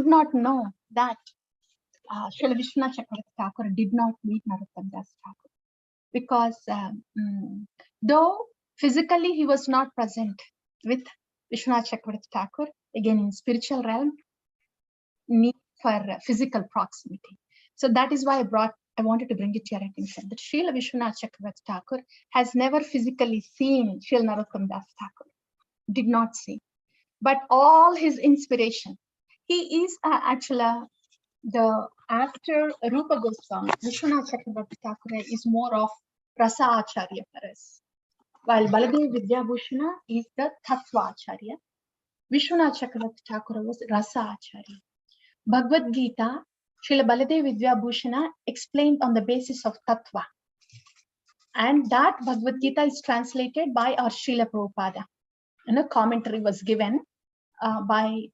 could not know that Srila Vishwanath Chakravarti Thakur did not meet Naratomma Das Thakur, because though physically he was not present with Vishwanath Chakravarti Thakur, again in spiritual realm, need for physical proximity. So that is why I wanted to bring it to your attention that Srila Vishwanath Chakravarti Thakur has never physically seen Srila Naratomma Das Thakur, did not see. But all his inspiration, he is actually after Rupa Goswami, Vishwanath Chakravarti Thakur is more of Rasa Acharya for us, while Baladev Vidyabhushana is the Tattva Acharya. Vishwanath Chakravarti Thakur was Rasa Acharya. Bhagavad Gita, Srila Baladev Vidyabhushana explained on the basis of Tattva. And that Bhagavad Gita is translated by our Srila Prabhupada. And a commentary was given by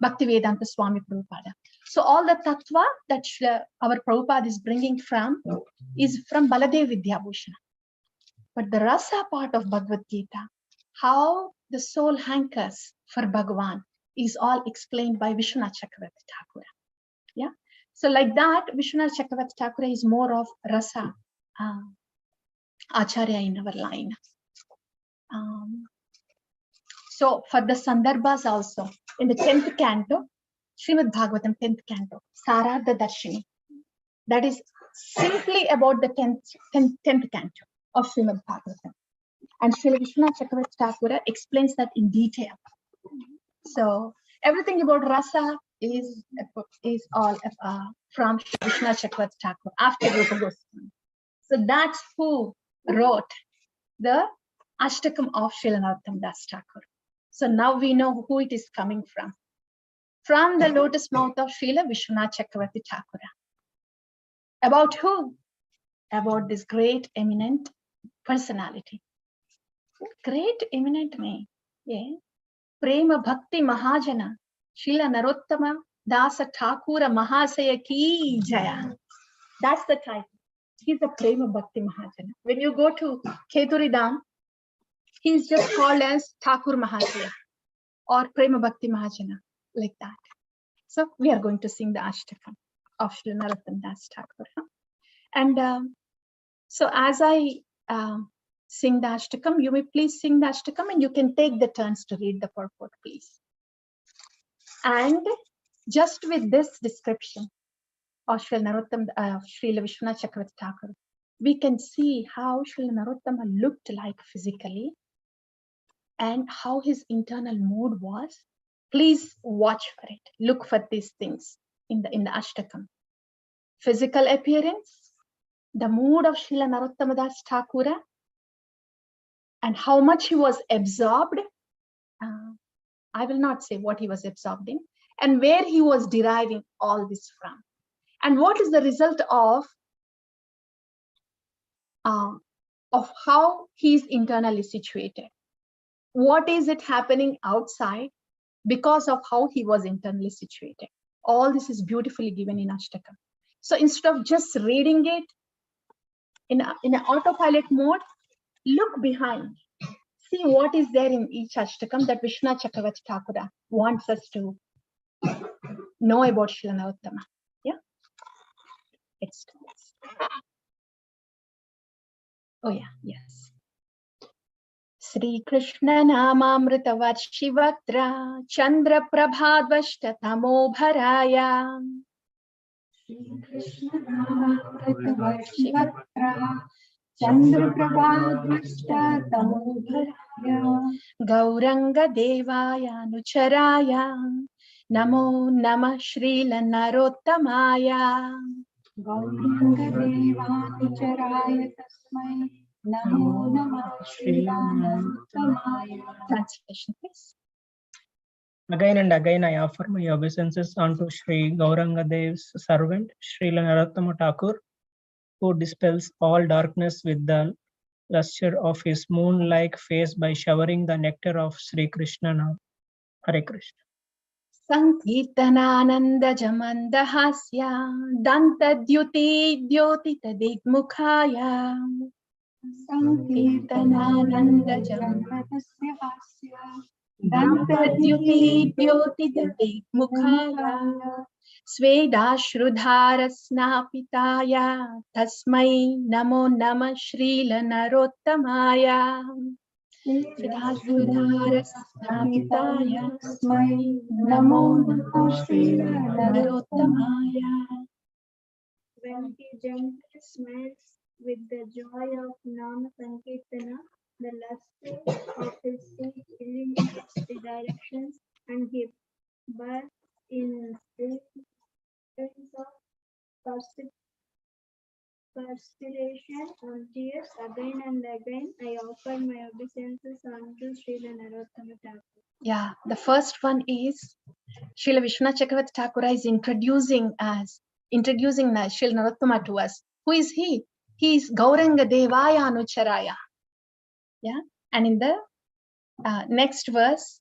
Bhaktivedanta Swami Prabhupada. So all the Tattva that our Prabhupada is bringing is from Baladev Vidyabhushana. But the Rasa part of Bhagavad Gita, how the soul hankers for Bhagavan, is all explained by Vishwanath Chakravarti Thakur. Yeah. So like that, Vishwanath Chakravarti Thakur is more of Rasa Acharya in our line. So for the Sandarbhas also, in the 10th canto, Srimad Bhagavatam 10th canto, Sarartha Darshini, that is simply about the 10th canto of Srimad Bhagavatam. And Srila Vishwanath Chakravarti Thakur explains that in detail. So everything about Rasa is all from Vishwanath Chakravarti Thakur after Rupa Goswami. So that's who wrote the Ashtakam of Srila Naratomma Das Thakur. So now we know who it is coming from. From the lotus mouth of Srila Vishwanath Chakravarti Thakur. About who? About this great eminent personality. Great eminent name. Yeah. Prema Bhakti Mahajana, Srila Naratomma Dasa Thakura Mahasaya Ki Jaya. That's the title. He's a Prema Bhakti Mahajana. When you go to Keturidam, he's just called as Thakur Mahasaya or Prema Bhakti Mahajana, like that. So we are going to sing the Ashtakam of Srila Naratomma Das Thakur. And so as I sing the Ashtakam, you may please sing the Ashtakam and you can take the turns to read the purport, please. And just with this description of Srila Vishwanath Chakravarti Thakur, we can see how Srila Naratomma looked like physically and how his internal mood was. Please watch for it. Look for these things in the Ashtakam. Physical appearance, the mood of Srila Naratomma Das Thakur, and how much he was absorbed. I will not say what he was absorbed in, and where he was deriving all this from. And what is the result of how he is internally situated? What is it happening outside because of how he was internally situated? All this is beautifully given in Ashtakam. So instead of just reading it in an autopilot mode, look behind. See what is there in each Ashtakam that Vishwanath Chakravarti Thakur wants us to know about Srila Naratomma. Yeah? Let's do this. Oh yeah, yes. Sri Krishna Namamrita Varshivatra Chandra Prabhadvashta Tamo Bharaya. Sri Krishna Namamrita Varshivatra Chandra Prabhadvashta Tamo Bharaya. Gauranga Devaya Nucharaya Namo Namah Srila Narottamaya. Gauranga Devaya Nucharaya Tasmai Namo Namah Srila Narottamaya. Translation, please. Again and again I offer my obeisances unto Sri Gauranga Dev's servant, Srila Naratomma Thakur, who dispels all darkness with the luster of his moon-like face by showering the nectar of Sri Krishna now. Hare Krishna. Sankirtanananda Jamanda Hasya Danta Dyuti Dyotita Digmukhaya. Sankirtanananda Jamanda Hasya Dantadyuti Mukhaya Svedashrudhara Snapitaya Tasmai Namo Nama Srila Narottamaya Svedashrudhara Snapitaya Tasmai Namo Nama Srila Narottamaya. When he gently smiles with the joy of Nama Sankirtana, the luster of his seat illuminates the directions, and he bursts in streams of perspiration and tears. Again and again, I offer my obeisances unto Srila Naratomma Thakur. Yeah, the first one is Srila Vishwanath Chakravarti Thakur is introducing Srila Naratomma to us. Who is he? He is Gauranga Devaya Anucharaya. Yeah, and in the next verse,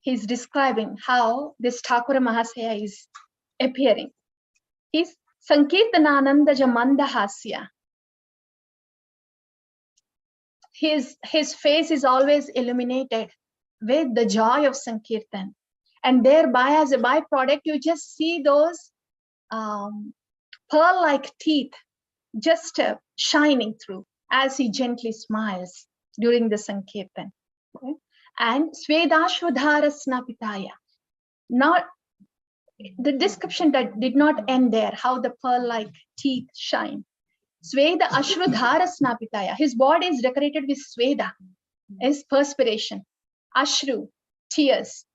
he's describing how this Thakura Mahasaya is appearing. He's Sankirtananandaja Mandahasya. His face is always illuminated with the joy of Sankirtan. And thereby, as a byproduct, you just see those pearl-like teeth just shining through as he gently smiles during the Sankirtan. Okay? And Svedashvadhara Snapitaya. Not the description that did not end there, how the pearl-like teeth shine. Sveda Ashrudhara Snapitaya. His body is decorated with Sveda, is perspiration, Ashru, tears.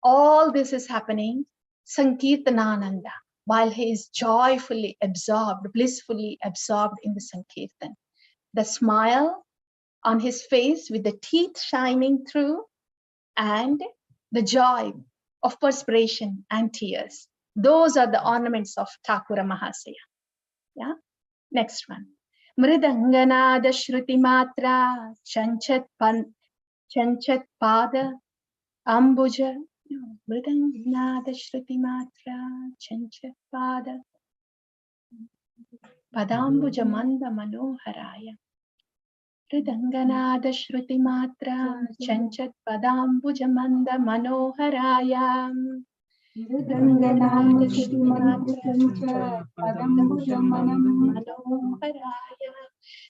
All this is happening, Sankirtanananda, while he is joyfully absorbed, blissfully absorbed in the Sankirtan. The smile on his face with the teeth shining through and the joy of perspiration and tears. Those are the ornaments of Thakura Mahasaya. Yeah. Next one. Mridanganada Shruti Matra Chanchat Pada Ambuja. Mridanganada Shruti Matra Chanchat Pada Padambuja Manda Manoharaya. Mridanganada Shruti Matra Chanchat Padambuja Manda Manoharaya. Mridanganada Shruti Matra Padambuja Manda Manoharaya.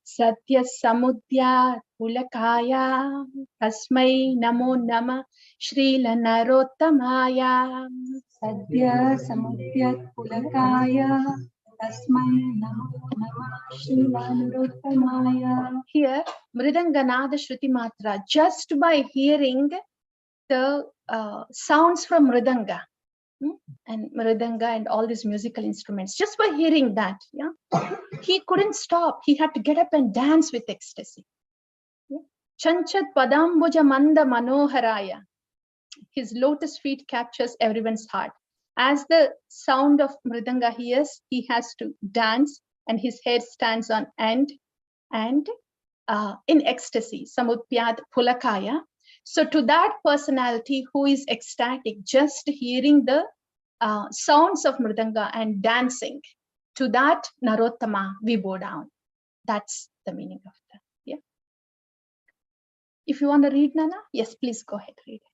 Satya Samudya Pulakaya Tasmai Namo Nama Srila Narottamaya. Satya Samudya Pulakaya Tasmai Namo Nama Srila Narottamaya. Here, Mridanganada Shruti Matra, just by hearing the sounds from Mridanga, and Mridanga and all these musical instruments, just by hearing that, yeah, he couldn't stop. He had to get up and dance with ecstasy. Chanchat Padambuja Manda Manoharaya. His lotus feet captures everyone's heart. As the sound of Mridanga hears, he has to dance and his hair stands on end and in ecstasy, Samudpyat Pulakaya. So to that personality who is ecstatic, just hearing the sounds of Mridanga and dancing, to that Narottama we bow down. That's the meaning of that. Yeah. If you want to read, Nana, yes, please go ahead, read it.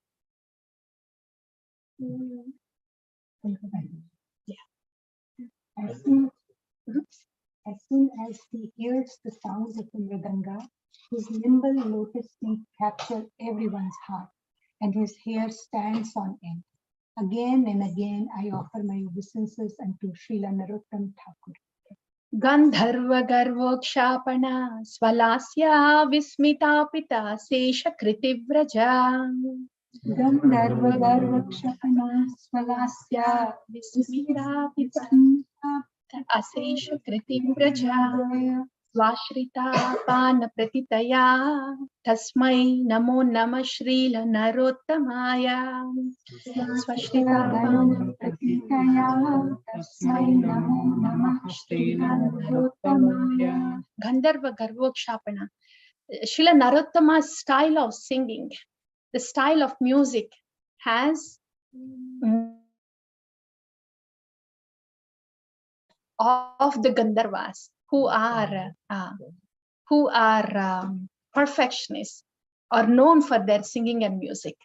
Yeah. As soon as he hears the sounds of the Mridanga, his nimble lotus feet capture everyone's heart, and his hair stands on end. Again and again, I offer my obeisances unto Srila Narottamma Thakur. Gandharva Garvokshapana Swalasya Vismitapita Sesha Kritivraja. Gandharva Garvokshapana Swalasya Vismitapita Asesha Kritivraja. Swashrita Pana Pratitaya Tasmai Namo Nama Srila Narottamaya. Swashrita Pana Pratitaya Tasmai Namo Namah Srila Narottamaya. Gandharva Garvokshapana. Srila Narottama's style of singing, the style of music has of the Gandharvas who are perfectionists or known for their singing and music.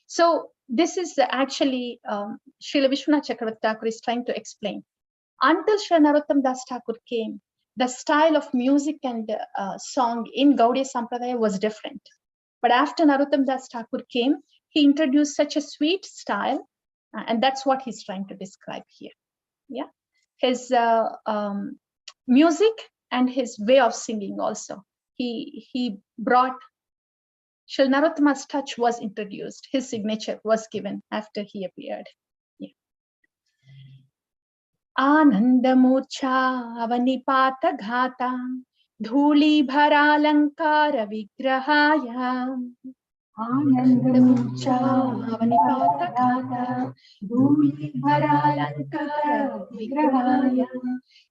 So this is actually Srila Vishwanath Chakravarti Thakur is trying to explain. Until Sri Naratomma Das Thakur came, the style of music and song in Gaudiya Sampradaya was different. But after Naratomma Das Thakur came, he introduced such a sweet style, and that's what he's trying to describe here. Yeah, his music and his way of singing also. He brought Srila Narottoma's touch was introduced. His signature was given after he appeared. Yeah. Anandamurcha avanipata ghata dhuli bharalankara vigrahaya. Anandamurcha avanipata ghata dhuli bharalankara vigrahaya.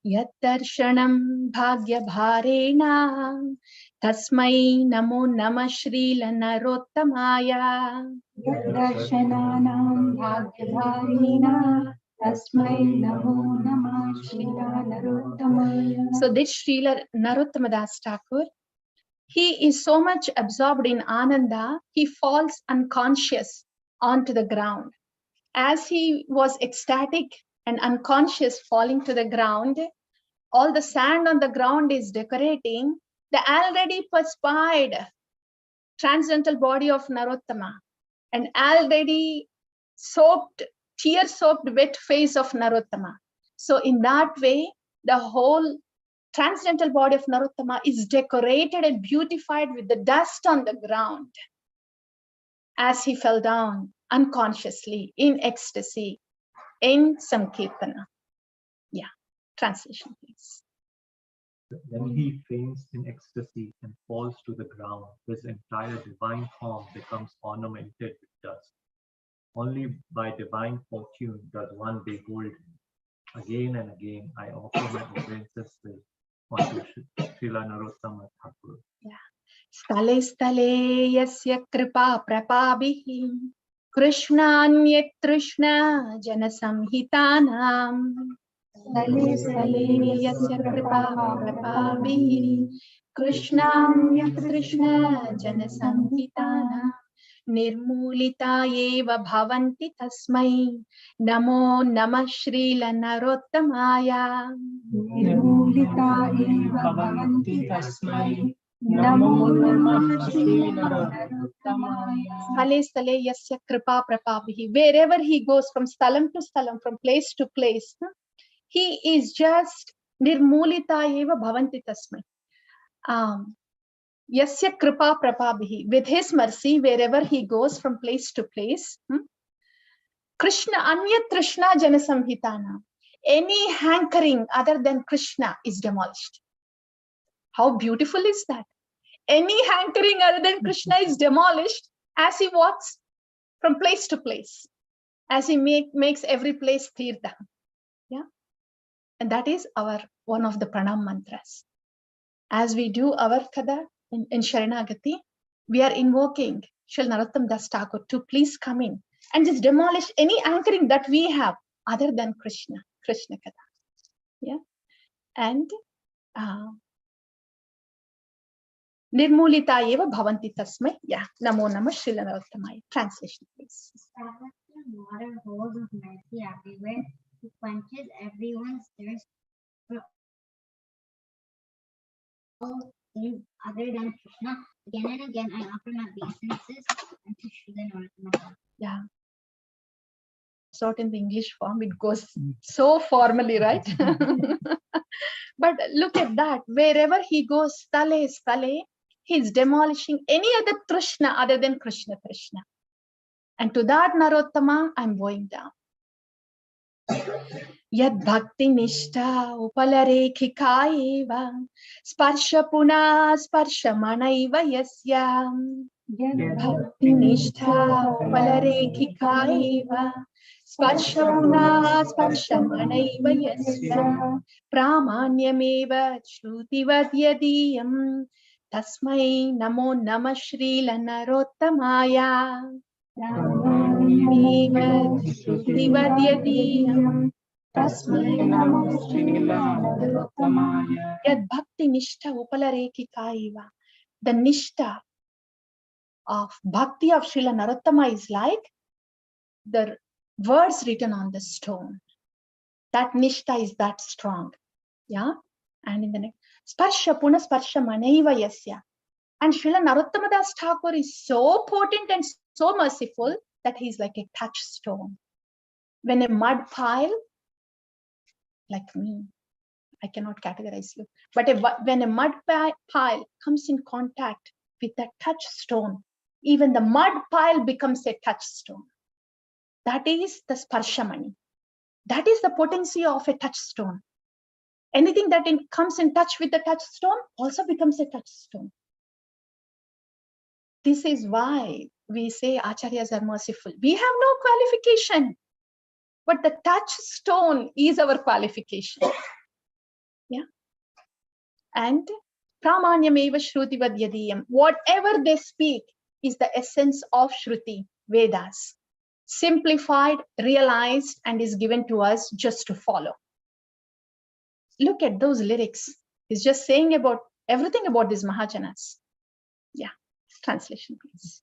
Yat darshanam bhagya bharena tasmai namo namah Srila Narottamaya. Darshananam bhagyadharina tasmai namo namah Srila Narottamaya. So this Srila Narottama Das Thakur, he is so much absorbed in Ananda, he falls unconscious onto the ground. As he was ecstatic and unconscious falling to the ground, all the sand on the ground is decorating the already perspired transcendental body of Narottama and already soaked, tear-soaked wet face of Narottama. So in that way, the whole transcendental body of Naratomma is decorated and beautified with the dust on the ground as he fell down unconsciously in ecstasy in Sankirtana. Yeah, translation please. When he faints in ecstasy and falls to the ground, his entire divine form becomes ornamented with dust. Only by divine fortune does one behold him. Again and again, I offer my obeisances unto Srila Naratomma Thakur. Yeah. Stale stale yasya kripa prapabhihi Krishnanyat Krishna jana samhitanam. Stale stale yasya kripa prapabhihi Krishnanyat Krishna jana samhitanam. Nirmulita eva bhavanti tasmai namo namah Srila Narottamaya. Nirmulita eva bhavanti tasmai namo namah Srila Narottamaya. Stale stale yasya kripa prapabhihi. Wherever he goes from stalam to stalam, from place to place, he is just nirmulita eva bhavanti tasmai. Yasya kripa prapabhihi. With his mercy, wherever he goes from place to place, Krishna anyat Krishna jana samhitana. Any hankering other than Krishna is demolished. How beautiful is that? Any hankering other than Krishna is demolished as he walks from place to place, as he makes every place tirtha. Yeah, and that is our one of the pranam mantras. As we do our kada in Sharanagati, we are invoking Srila Narottam Das Thakur to please come in and just demolish any anchoring that we have other than Krishna kada. Yeah, and Nirmulita eva bhavanti tasmai. Yeah, namo namah Srila Narottamaya. Translation, please. Water holes of mercy everywhere, who quenches everyone's thirst for all things other than Krishna. Again and again, I offer my obeisances unto Srila Naratomma. Yeah. So in the English form, it goes so formally, right? But look at that. Wherever he goes, stale, he's demolishing any other Krishna other than Krishna. And to that Narottama, I'm going down. Yad bhakti nishtha upalarekhikaeva sparsha puna sparsha manaiva yasya. Yad bhakti nishtha upalarekhikaeva sparsha puna sparsha manaiva yasya. Pramanyameva shrutivad yadiyam tasmai namo namah Srila Narottamaya. Pramanyameva shrutivad yadiyam tasmai namo Srila Narottamaya. Yad bhakti nishtha upalarekhikaeva. The nishtha, of bhakti of Srila Naratomma is like the words written on the stone. That nishtha is that strong. Yeah. And in the next, sparsha puna sparsha manaiva yasya. And Srila Naratomma Das Thakur is so potent and so merciful that he's like a touchstone. When a mud pile, like me, I cannot categorize you, but when a mud pile comes in contact with a touchstone, even the mud pile becomes a touchstone. That is the sparshamani. That is the potency of a touchstone. Anything that comes in touch with the touchstone also becomes a touchstone. This is why we say acharyas are merciful. We have no qualification, but the touchstone is our qualification. Yeah. And pramanyameva shruti vadyadiyam. Whatever they speak is the essence of Shruti, Vedas. Simplified, realized, and is given to us just to follow. Look at those lyrics. He's just saying about everything about these Mahajanas. Yeah. Translation, please.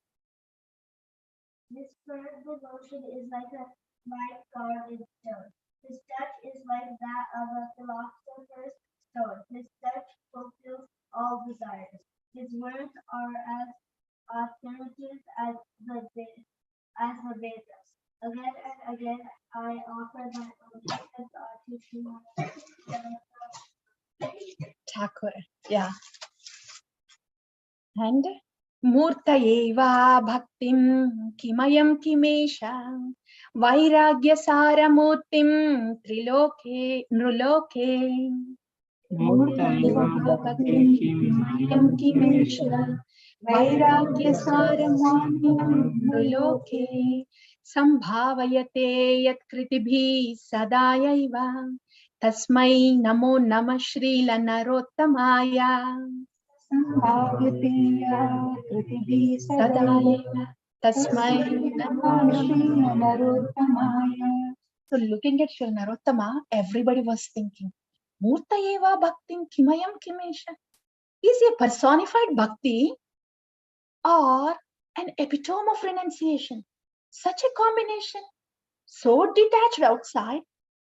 This spirit devotion is like a light guarded stone. His touch is like that of a philosopher's stone. His touch fulfills all desires. His words are as authoritative as the Vedas. Again and again, I offer my obedience to Thakur. Yeah. And Murtayeva Bhaktim Kimayam Kimesha Vairagya Saramurtim Triloke Nruloke Murtayeva Bhaktim Kimayam Kimesha Vairagya Saramurtim Nruloke Sambhavayate Yat Kritibhi Sadayaiva Tasmai Namo Namah Srila Narottamaya So looking at Srila Naratomma, everybody was thinking, Murtayeva Bhaktim Kimayam Kimesha. Is he a personified bhakti or an epitome of renunciation? Such a combination. So detached outside,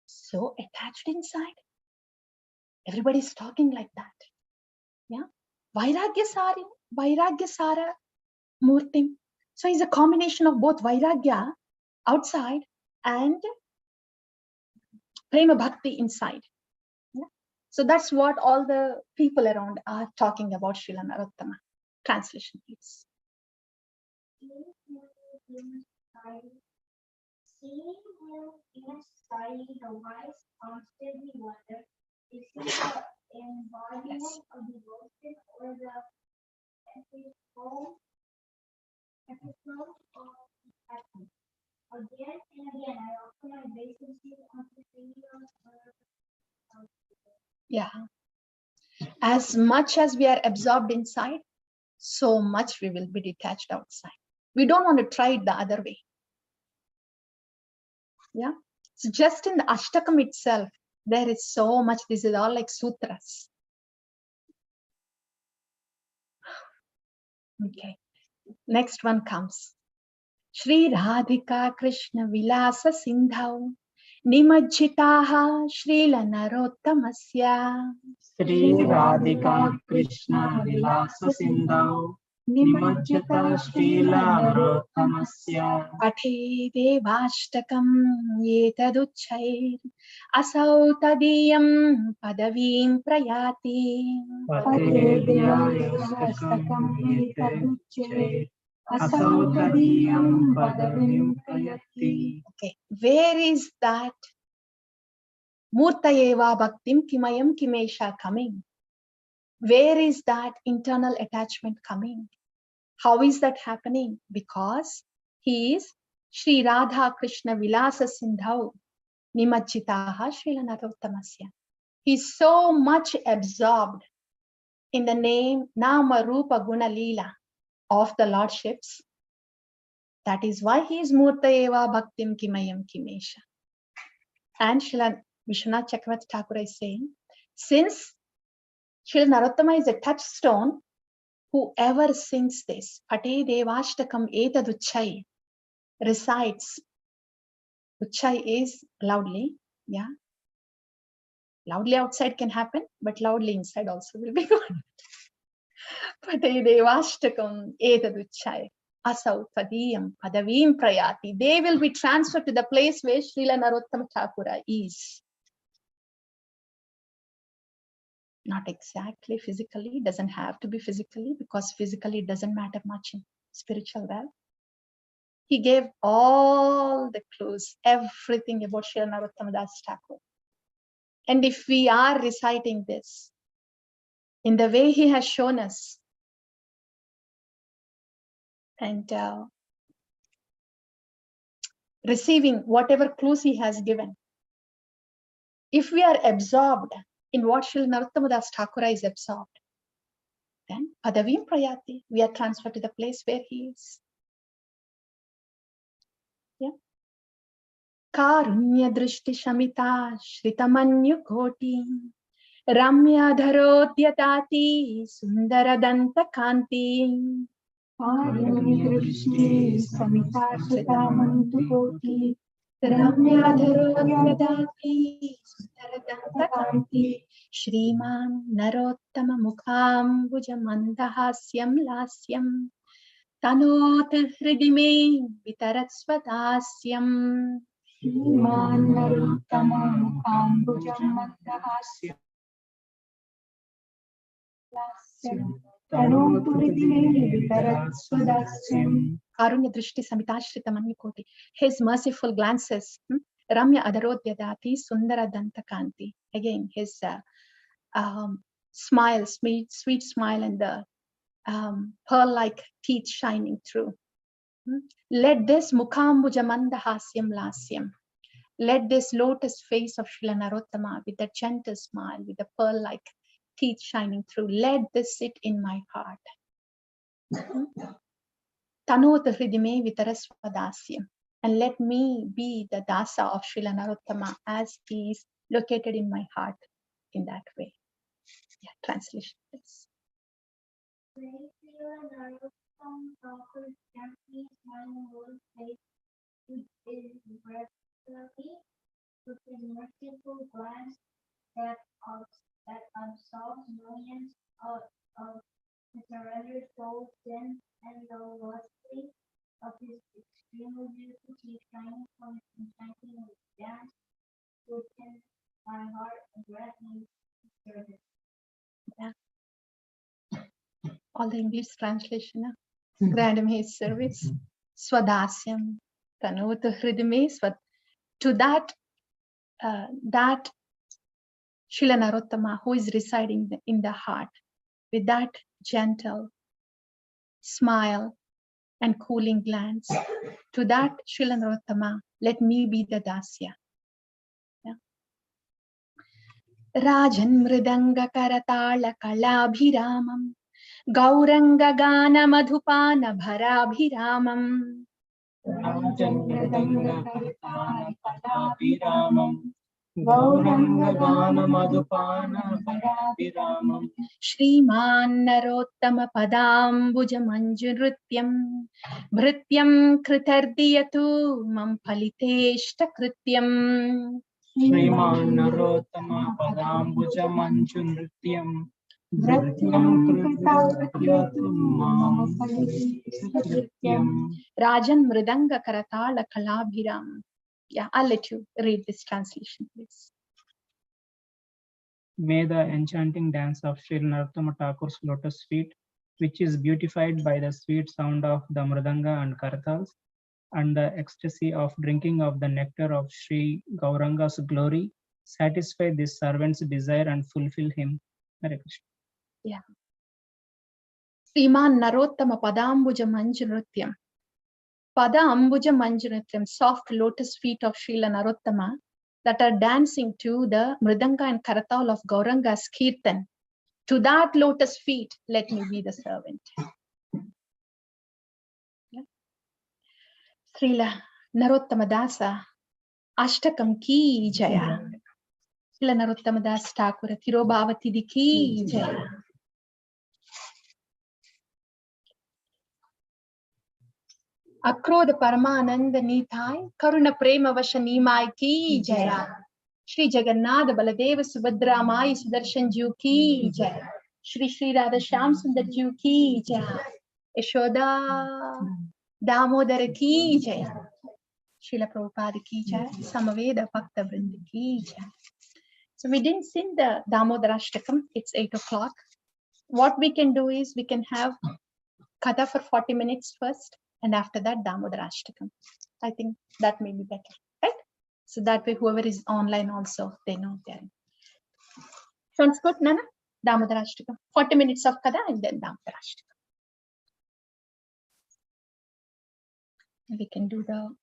so attached inside. Everybody's talking like that. Yeah. Vairagya Sara Murtim. So he's a combination of both Vairagya outside and Prema Bhakti inside. Yeah. So that's what all the people around are talking about Srila Naratomma. Translation, please. Seeing him in society, the wise constantly wonder, is he the embodiment of devotion or the epitome of happiness? Again and again, I offer my obeisances unto Srila. Yeah. As much as we are absorbed inside, so much we will be detached outside. We don't want to try it the other way. Yeah. So just in the Ashtakam itself, there is so much. This is all like sutras. Okay. Next one comes. Shri Radhika Krishna Vilasa Sindhau Nimajjitaha Srila Narottammasya. Shri Radhika Krishna Vilasa Sindhau Nimajjita Srila Narottammasya Pathe Devashtakam Yetaduchchair Asau Tadiyam Padavim Prayati. Pathe Devashtakam Yetaduchchair Asau Tadiyam Padavim Prayati. Okay, where is that Murtayeva Bhaktim Kimayam Kimesha coming? Where is that internal attachment coming? How is that happening? Because he is Sri Radha Krishna Vilasa Sindhau Nimajjitaha Srila Narottammasya. He's so much absorbed in the name Nama Rupa Guna Leela of the Lordships. That is why he is Murtayeva Bhaktim Kimayam Kimesha. And Srila Vishwanath Chakravarti Thakur is saying, since Srila Naratomma is a touchstone, Whoever sings this, Pate Devashtakam Etaduchai, recites. Uchai is loudly, yeah. Loudly outside can happen, but loudly inside also will be good. Pate Devashtakam Etaduchai, Asau Tadiyam Padavim Prayati. They will be transferred to the place where Srila Naratomma Thakur is. Not exactly physically, doesn't have to be physically, because physically it doesn't matter much in spiritual realm. He gave all the clues, everything about Srila Naratomma Das Thakur. And if we are reciting this in the way he has shown us, and receiving whatever clues he has given, if we are absorbed in what Srila Naratomma Das Thakur is absorbed, then Padavim Prayati, we are transferred to the place where he is. Yeah. Karunya Drishti Shamita Shritamanyu Koti Ramya Dharotyatati Sundara Danta Kanti Drishti Samita Shritamanyu Koti Ramya Dharotyatati Sundara Danta Kanti Shriman Narottama Mukham Bhujamandahasyam Lasyam Tanot Hridime Vitarat Svadasyam Shriman Narottama Mukham Bhujamandahasya Tanotu Hridime Vitarat Svadasyam. Karunya Drishti Samitashritam Anyukoti. His merciful glances. Ramya Adarodyadati Sundara Dantakanti. Again, his smile, sweet smile, and the pearl-like teeth shining through. Let this Mukhambuja Hasyam Lasyam. Let this lotus face of Srila Naratomma with the gentle smile, with the pearl-like teeth shining through, let this sit in my heart. Tanota Hridime Vitarasvadasyam. And let me be the Dasa of Srila Naratomma as he is located in my heart in that way. Yeah, translation please. With his merciful glance that absolves millions of surrendered souls, then and the lusty of his extremely beautiful teeth shining from his enchanting dance within my heart and grant me service. Yeah. All the English translation. Grant me his service. Swadasyam. Tanota Hridime Swad. To that Srila Naratomma who is residing in the heart, with that gentle smile and cooling glance, to that Srila Naratomma, let me be the Dasya. Yeah. Rajan Mridanga Karatala Kalabhiramam Gauranga Gana Madhupana Bharabhiramam Rajandanga Karitana Kalabhiramam Gauranga Gana Madhupana Bharabhiramam Shriman Narottama Padambuja Manjunrutyam Bhrityam Kritardiyatu Mam Paliteshta Krityam Shriman Naratomma Padambuja Manjunrutyam Vrityam Krityatum Mam Paliteshta. Rajan Mridanga Karatala Kalabhiram. Yeah, I'll let you read this translation, please. May the enchanting dance of Srila Naratomma Thakur's lotus feet, which is beautified by the sweet sound of the mridanga and karatals, and the ecstasy of drinking of the nectar of Sri Gauranga's glory, satisfy this servant's desire and fulfill him. Hare Krishna. Yeah. Sriman Narottama Padambuja Manjunrutyam. Pada Ambuja Manjunrutyam, soft lotus feet of Srila Naratomma that are dancing to the mridanga and karatal of Gauranga's kirtan. To that lotus feet, let me be the servant. Yeah. Srila Naratomma Dasa, Ashtakam ki jaya. Srila Naratomma Das Thakur, Tirobhavatidi ki jaya. Akrodha Paramananda Nitai, Karuna Prema Vasha Nimai ki Jaya. Shri Jagannath Baladeva Subhadra Mai Sudarshan Ju ki Jaya. Shri Radha Shyam Sundar Ju ki Jaya. Yashoda Damodara ki Jaya. Srila Prabhupada ki Jaya. Samaveda Bhakta Vrinda ki Jaya. So we didn't sing the Damodarashtakam. It's 8 o'clock. What we can do is we can have Katha for 40 minutes first, and after that Damodarashtakam. I think that may be better, right? So that way whoever is online also, they know they're. Sounds good, Nana? Damodarashtakam. 40 minutes of Katha and then Damodarashtakam. We can do the